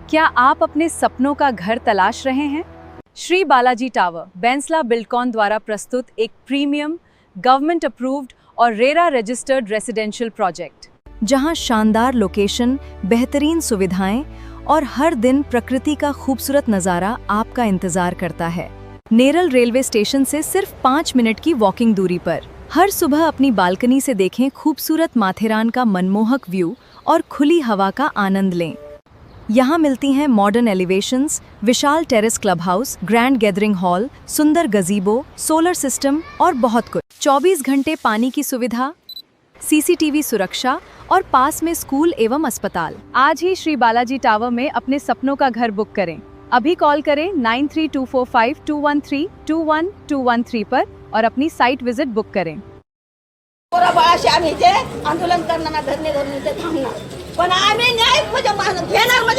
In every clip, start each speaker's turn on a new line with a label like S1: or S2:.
S1: क्या आप अपने सपनों का घर तलाश रहे हैं? श्री बालाजी टावर बैंसला बिल्डकॉन द्वारा प्रस्तुत एक प्रीमियम, गवर्नमेंट अप्रूव्ड और रेरा रजिस्टर्ड रेसिडेंशियल प्रोजेक्ट, जहां शानदार लोकेशन, बेहतरीन सुविधाएं और हर दिन प्रकृति का खूबसूरत नज़ारा आपका इंतजार करता है। नेरल रेलवे स्टेशन से सिर्फ 5 मिनट की वॉकिंग दूरी पर। हर सुबह अपनी बालकनी से देखें खूबसूरत माथेरान का मनमोहक व्यू और खुली हवा का आनंद लें। यहाँ मिलती हैं मॉडर्न एलिवेशंस, विशाल terrace club house, grand gathering hall, सुंदर गजीबो, सोलर सिस्टम और बहुत कुछ। 24 घंटे पानी की सुविधा, सीसीटीवी सुरक्षा और पास में स्कूल एवं अस्पताल। आज ही श्री बालाजी टावर में अपने सपनों का घर बुक करें। अभी कॉल करें 93245213 पर और अपनी साइट विजिट बुक करें।
S2: आम्ही जे आंदोलन करणार, धरणे ते थांबणार, पण आम्ही न्याय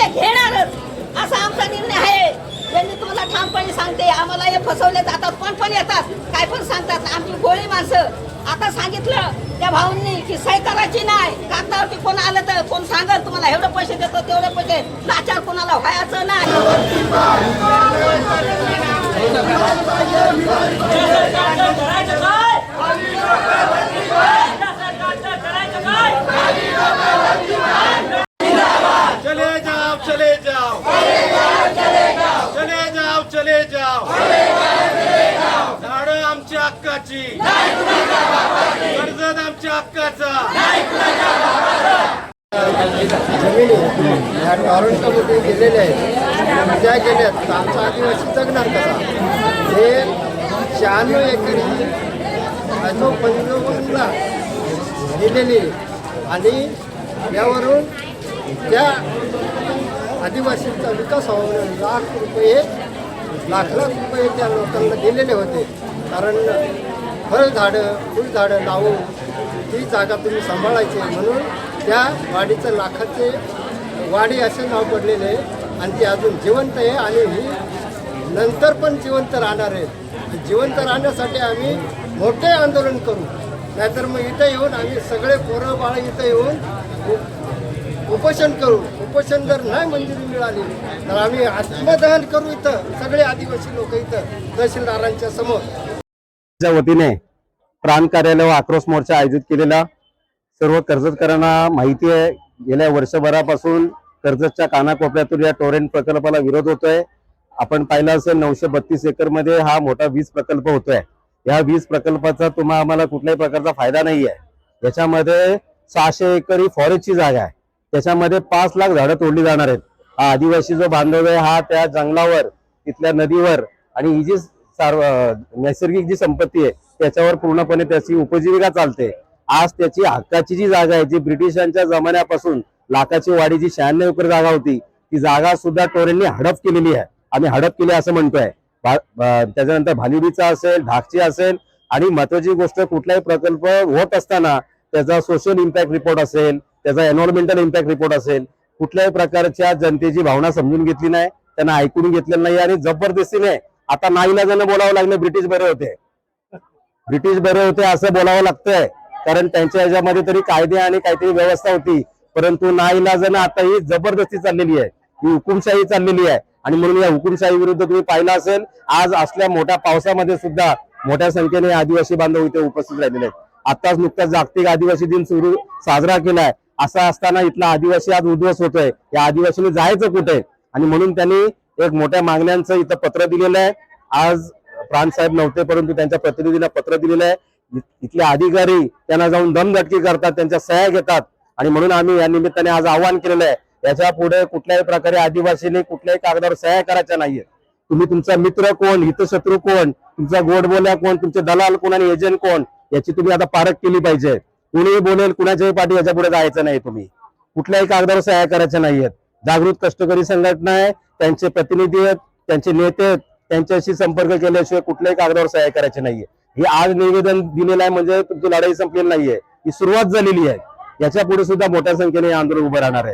S2: घेणारच असा आमचा निर्णय आहे। त्यांनी तुम्हाला ठामपणे सांगते, आम्हाला हे फसवले जातात, पण येतात, काय पण सांगतात। आमची गोळी माणसं आता सांगितलं त्या भाऊंनी की सही करायची नाही, कागदावरती कोण आलं तर कोण सांगल तुम्हाला एवढे पैसे देतो तेवढे पैसे, लाचार कोणाला व्हायचं नाही।
S3: चले जाओ चले जाओ चले जाओ चले जाओ, झाडं आमच्या हक्काची, कर्जत आमच्या हक्काचा।
S4: जमिनी ह्या टॉरेंटमध्ये गेलेल्या आहेत, त्या गेल्यात तर आमचा आदिवासी जगणार कसा? हे 96 एकर ही पंचवनला दिलेली आणि यावरून त्या आदिवासींचा विकास व्हावा, लाख रुपये त्या लोकांना दिलेले होते। कारण फळझाडं, फुलझाडं लावून ती जागा तुम्ही सांभाळायची, म्हणून त्या वाडीचं लाखाचे वाडी असे नाव पडलेले आहे आणि ती अजून जिवंत आहे आणि ही नंतर पण जिवंत राहणार आहे। जिवंत राहण्यासाठी आम्ही मोठे आंदोलन करू, नाहीतर मग इथं येऊन आम्ही सगळे पोरं बाळ इथं येऊन उपोषण करू। उपोषण जर नाही मंजुरी मिळाली तर आम्ही आत्मदहन करू इथं सगळे आदिवासी लोक इथं तहसीलदारांच्या समोर।
S5: च्या वतीने प्रांत कार्यालय व आक्रोश मोर्चा आयोजित केलेला सर्व कर्जतकरांना माहिती आहे, गेल्या वर्षभरापासून कर्जतच्या कानाकोपऱ्यातून या टोरेंट प्रकल्पाला विरोध होतोय। आपण पाहिलं असेल 932 एकर मध्ये हा मोठा वीज प्रकल्प होतोय। या वीज प्रकल्पाचा तुम्हाला आम्हाला कुठल्याही प्रकारचा फायदा नाही आहे। याच्यामध्ये 600 एकर ही फॉरेस्टची जागा आहे, त्याच्यामध्ये 5 लाख झाडं तोडली जाणार आहेत। हा आदिवासी जो बांधव आहे हा त्या जंगलावर, तिथल्या नदीवर आणि ही जी नैसर्गिक जी संपत्ती आहे त्याच्यावर पूर्णपणे त्याची उपजीविका चालते। आज त्याची हक्काची जी जागा आहे, जी ब्रिटिशांच्या जमान्यापासून लाखाची वाडी जी 96 एकर जागा होती, ती जागा सुद्धा टोरेंनी हडप केलेली आहे। आम्ही हडप केली असं म्हणतोय। त्याच्यानंतर भालिडीचा असेल, ढाकची असेल आणि महत्वाची गोष्ट, कुठलाही प्रकल्प होत असताना त्याचा सोशल इम्पॅक्ट रिपोर्ट असेल, त्याचा एन्व्हायरमेंटल इम्पॅक्ट रिपोर्ट असेल, कुठल्याही प्रकारच्या जनतेची भावना समजून घेतली नाही, त्यांना ऐकून घेतलेलं नाही आणि जबरदस्तीने आता नाईलाजाने बोलावं लागलं ब्रिटिश बरे होते, ब्रिटिश बरे होते असं बोलावं लागतंय। कारण त्यांच्या ह्याच्यामध्ये तरी कायदे आणि काहीतरी व्यवस्था होती, परंतु नाईलाजाने आता ही जबरदस्ती चाललेली आहे, ही हुकुमशाही चाललेली आहे। आणि म्हणून या हुकुमशाही विरुद्ध तुम्ही पाहिलं असेल, आज असल्या मोठ्या पावसामध्ये सुद्धा मोठ्या संख्येने आदिवासी बांधव इथे उपस्थित राहिलेले आहेत। आताच नुकताच जागतिक आदिवासी दिन साजरा केलाय, असं असताना इथला आदिवासी आज उद्ध्वस्त होतोय। या आदिवासीने जायचं कुठे? आणि म्हणून त्यांनी एक मोठ्या मागण्यांचं इथं पत्र दिलेलं आहे। आज प्रांत साहेब नव्हते, परंतु त्यांच्या प्रतिनिधीला पत्र दिलेलं आहे। इथले अधिकारी त्यांना जाऊन दमदटकी करतात, त्यांच्या सह्या घेतात आणि म्हणून आम्ही या निमित्ताने आज आवाहन केलेलं आहे, याच्या पुढे कुठल्याही प्रकारे आदिवासीने कुठल्याही कागदावर सह्या करायच्या नाहीये। तुम्ही तुमचा मित्र कोण, हितशत्रू कोण, तुमचा गोडबोल्या कोण, तुमचे दलाल कोण आणि एजंट कोण, याची तुम्ही आता पारख केली पाहिजे। कुणीही बोलेल, कुणाच्याही पाठी याच्या पुढे जायचं नाही, तुम्ही कुठल्याही कागदावर सह्या करायच्या नाहीयेत। जागृत कष्टकरी संघटना आहे, त्यांचे प्रतिनिधी आहेत, त्यांचे नेते आहेत, त्यांच्याशी संपर्क केल्याशिवाय कुठल्याही कागदावर सह्या करायचे नाहीये। हे आज निवेदन दिलेलं आहे म्हणजे तुमची लढाई संपलेली नाहीये, ही सुरुवात झालेली आहे। याच्या पुढे सुद्धा मोठ्या संख्येने आंदोलन उभं राहणार आहे।